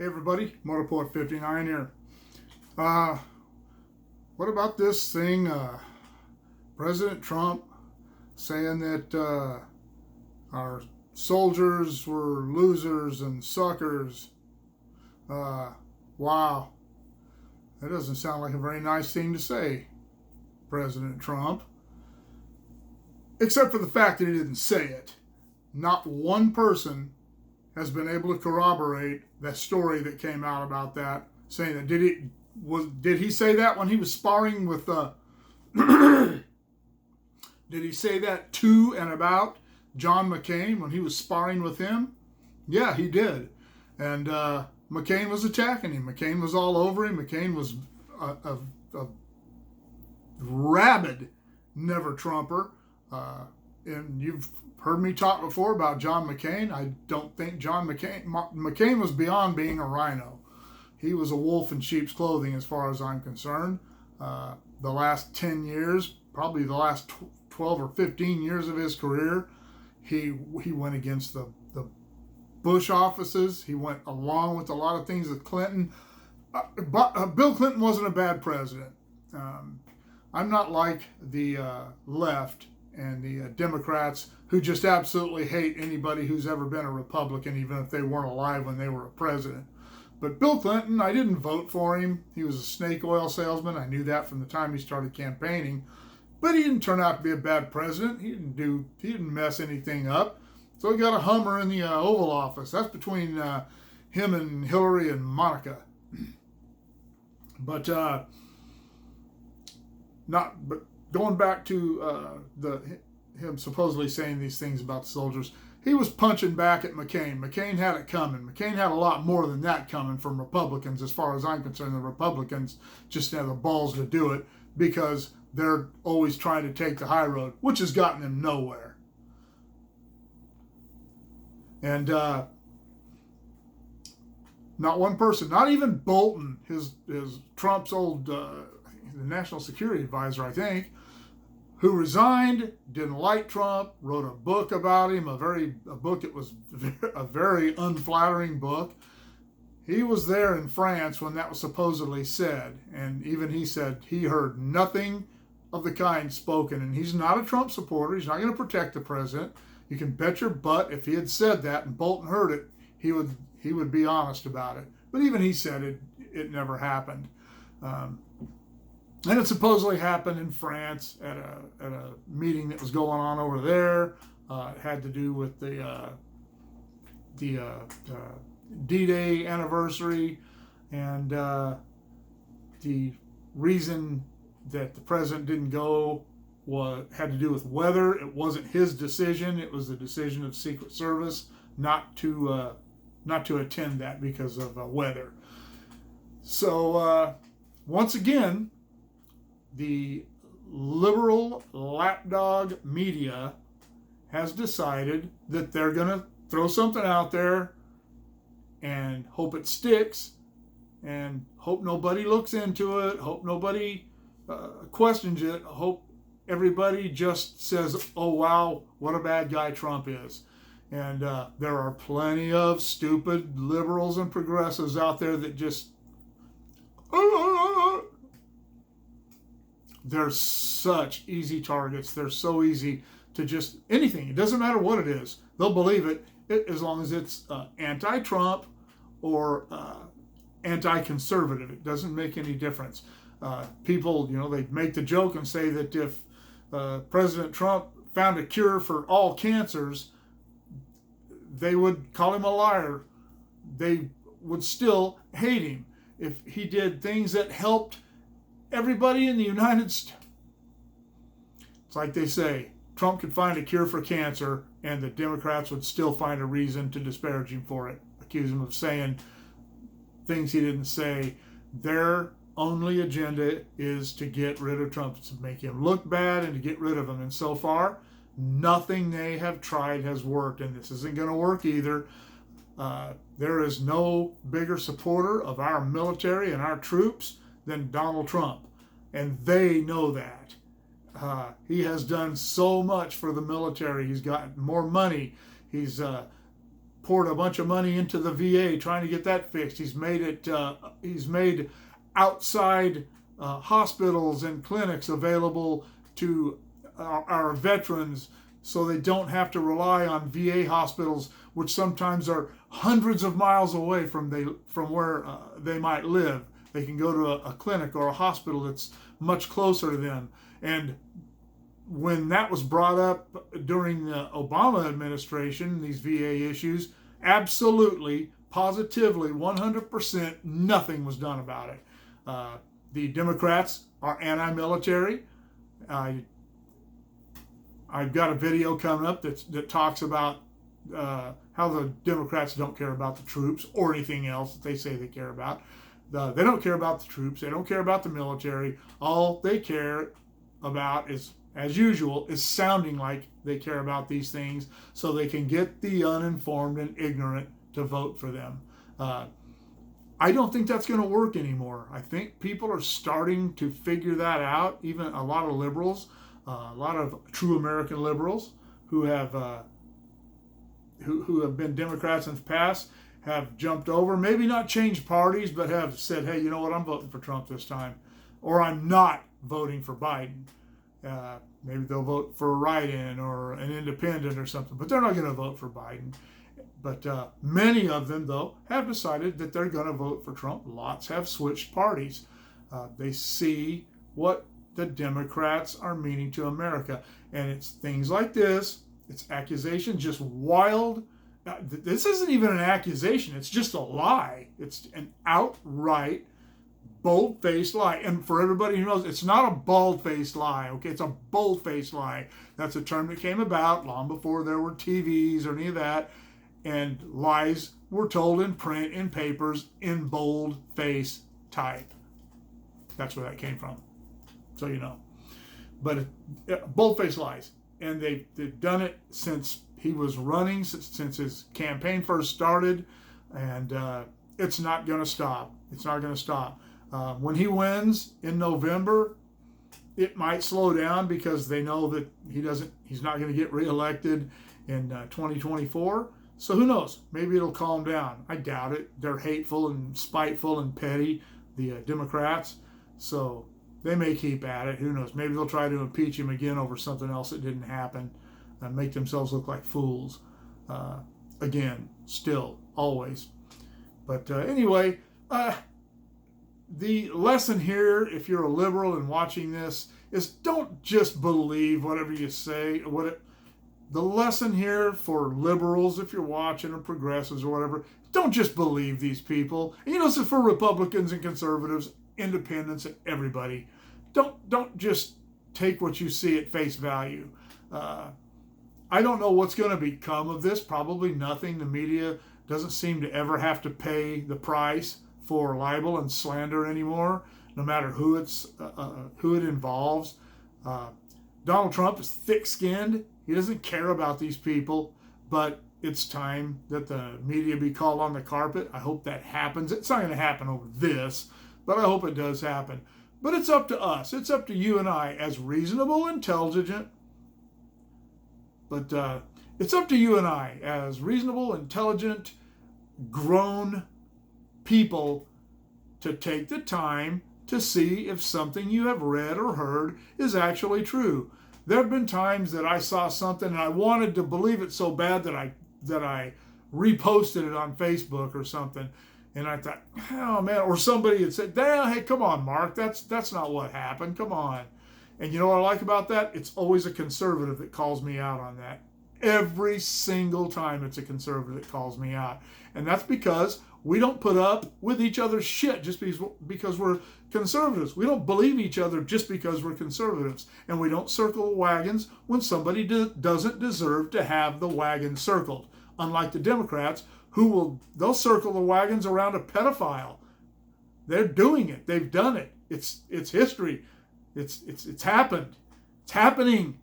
Hey everybody, Motorport 59 here. What about this thing, President Trump saying that our soldiers were losers and suckers? Wow, that doesn't sound like a very nice thing to say, President Trump. Except for the fact that he didn't say it. Not one person has been able to corroborate that story that came out about that, saying that did he say that when he was sparring with did he say that to and about John McCain when he was sparring with him? Yeah, he did. And McCain was attacking him. McCain was all over him. McCain was a rabid never-Trumper. And you've heard me talk before about John McCain. I don't think McCain was beyond being a rhino. He was a wolf in sheep's clothing as far as I'm concerned. The last 10 years, probably the last 12 or 15 years of his career, he went against the Bush offices. He went along with a lot of things with Clinton. But Bill Clinton wasn't a bad president. I'm not like the left and the Democrats who just absolutely hate anybody who's ever been a Republican, even if they weren't alive when they were a president. But Bill Clinton, I didn't vote for him. He was a snake oil salesman. I knew that from the time he started campaigning. But he didn't turn out to be a bad president. He didn't mess anything up. So he got a Hummer in the Oval Office. That's between him and Hillary and Monica. But going back to him supposedly saying these things about the soldiers, he was punching back at McCain. McCain had it coming. McCain had a lot more than that coming from Republicans, as far as I'm concerned. The Republicans just have the balls to do it because they're always trying to take the high road, which has gotten them nowhere. And not one person, not even Bolton, his Trump's old the national security advisor, I think, who resigned, didn't like Trump, wrote a book about him, a book that was a very unflattering book. He was there in France when that was supposedly said, and even he said he heard nothing of the kind spoken, and he's not a Trump supporter. He's not going to protect the president. You can bet your butt if he had said that and Bolton heard it, he would be honest about it. But even he said it never happened. And it supposedly happened in France at a meeting that was going on over there. It had to do with the D-Day anniversary, and the reason that the president didn't go had to do with weather. It wasn't his decision. It was the decision of Secret Service not to attend that because of weather. So once again, the liberal lapdog media has decided that they're going to throw something out there and hope it sticks and hope nobody looks into it, hope nobody questions it, hope everybody just says, oh wow, what a bad guy Trump is. And there are plenty of stupid liberals and progressives out there that just they're such easy targets. They're so easy to just anything. It doesn't matter what it is. They'll believe it as long as it's anti-Trump or anti-conservative. It doesn't make any difference. People, they make the joke and say that if President Trump found a cure for all cancers, they would call him a liar. They would still hate him if he did things that helped everybody in the United States. It's like they say, Trump could find a cure for cancer and the Democrats would still find a reason to disparage him for it, accuse him of saying things he didn't say. Their only agenda is to get rid of Trump, to make him look bad and to get rid of him. And so far, nothing they have tried has worked, and this isn't going to work either. There is no bigger supporter of our military and our troops than Donald Trump, and they know that. He has done so much for the military. He's got more money. He's poured a bunch of money into the VA trying to get that fixed. He's made outside hospitals and clinics available to our veterans, so they don't have to rely on VA hospitals, which sometimes are hundreds of miles away from where they might live. They can go to a clinic or a hospital that's much closer to them. And when that was brought up during the Obama administration, these VA issues, absolutely, positively, 100%, nothing was done about it. The Democrats are anti-military. I've got a video coming up that talks about how the Democrats don't care about the troops or anything else that they say they care about. They don't care about the troops. They don't care about the military. All they care about is, as usual, is sounding like they care about these things so they can get the uninformed and ignorant to vote for them. I don't think that's going to work anymore. I think people are starting to figure that out. Even a lot of liberals, a lot of true American liberals who have been Democrats in the past have jumped over, maybe not changed parties, but have said, hey, you know what, I'm voting for Trump this time, or I'm not voting for Biden. Maybe they'll vote for a write-in or an independent or something, but they're not going to vote for Biden. But many of them, though, have decided that they're going to vote for Trump. Lots have switched parties. They see what the Democrats are meaning to America. And it's things like this. It's accusations, just wild. This isn't even an accusation. It's just a lie. It's an outright, bold-faced lie. And for everybody who knows, it's not a bald-faced lie, okay? It's a bold-faced lie. That's a term that came about long before there were TVs or any of that. And lies were told in print, in papers, in bold-face type. That's where that came from, so you know. But bold-faced lies. And they've done it since he was running, since his campaign first started. And it's not going to stop. It's not going to stop. When he wins in November, it might slow down because they know that he's not going to get reelected in 2024. So who knows? Maybe it'll calm down. I doubt it. They're hateful and spiteful and petty, the Democrats. So they may keep at it. Who knows? Maybe they'll try to impeach him again over something else that didn't happen and make themselves look like fools. Again, still, always. But anyway, the lesson here, if you're a liberal and watching this, is don't just believe whatever you say. The lesson here for liberals, if you're watching, or progressives or whatever, don't just believe these people. And this is for Republicans and conservatives, independents, and everybody. Don't just take what you see at face value. I don't know what's going to become of this. Probably nothing. The media doesn't seem to ever have to pay the price for libel and slander anymore, no matter who it involves. Donald Trump is thick-skinned. He doesn't care about these people, but it's time that the media be called on the carpet. I hope that happens. It's not going to happen over this, but I hope it does happen. But it's up to us. It's up to you and I as reasonable, intelligent, but it's up to you and I as reasonable, intelligent, grown people to take the time to see if something you have read or heard is actually true. There have been times that I saw something and I wanted to believe it so bad that I reposted it on Facebook or something, and I thought, oh man, or somebody had said, hey, come on, Mark, that's not what happened, come on. And you know what I like about that? It's always a conservative that calls me out on that. Every single time it's a conservative that calls me out. And that's because we don't put up with each other's shit just because we're conservatives. We don't believe each other just because we're conservatives. And we don't circle wagons when somebody doesn't deserve to have the wagon circled. Unlike the Democrats, they'll circle the wagons around a pedophile. They're doing it. They've done it. It's history. It's happened. It's happening.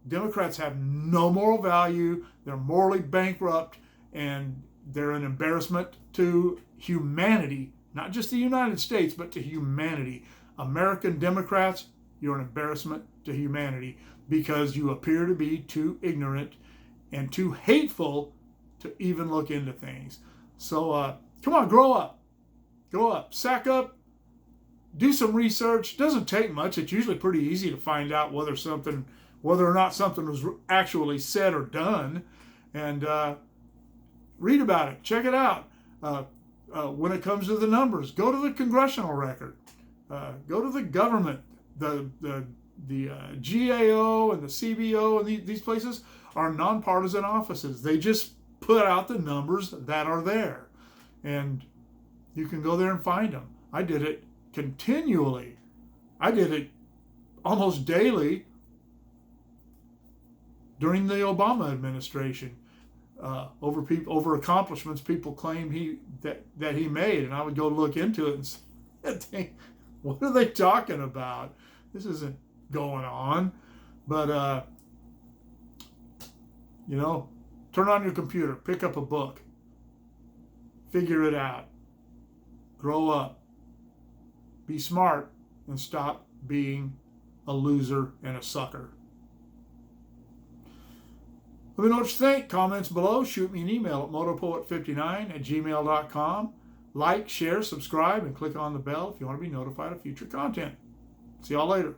Democrats have no moral value. They're morally bankrupt, and they're an embarrassment to humanity, not just the United States, but to humanity. American Democrats, you're an embarrassment to humanity because you appear to be too ignorant and too hateful to even look into things. So come on, grow up. Grow up. Sack up. Do some research. It doesn't take much. It's usually pretty easy to find out whether or not something was actually said or done. And read about it. Check it out. When it comes to the numbers, go to the congressional record. Go to the government. The GAO and the CBO and these places are nonpartisan offices. They just put out the numbers that are there. And you can go there and find them. I did it continually. I did it almost daily during the Obama administration. Over accomplishments people claimed that he made, and I would go look into it and think, what are they talking about? This isn't going on. But turn on your computer, pick up a book, figure it out, grow up, be smart, and stop being a loser and a sucker. Let me know what you think. Comments below. Shoot me an email at motopoet59@gmail.com. Like, share, subscribe, and click on the bell if you want to be notified of future content. See y'all later.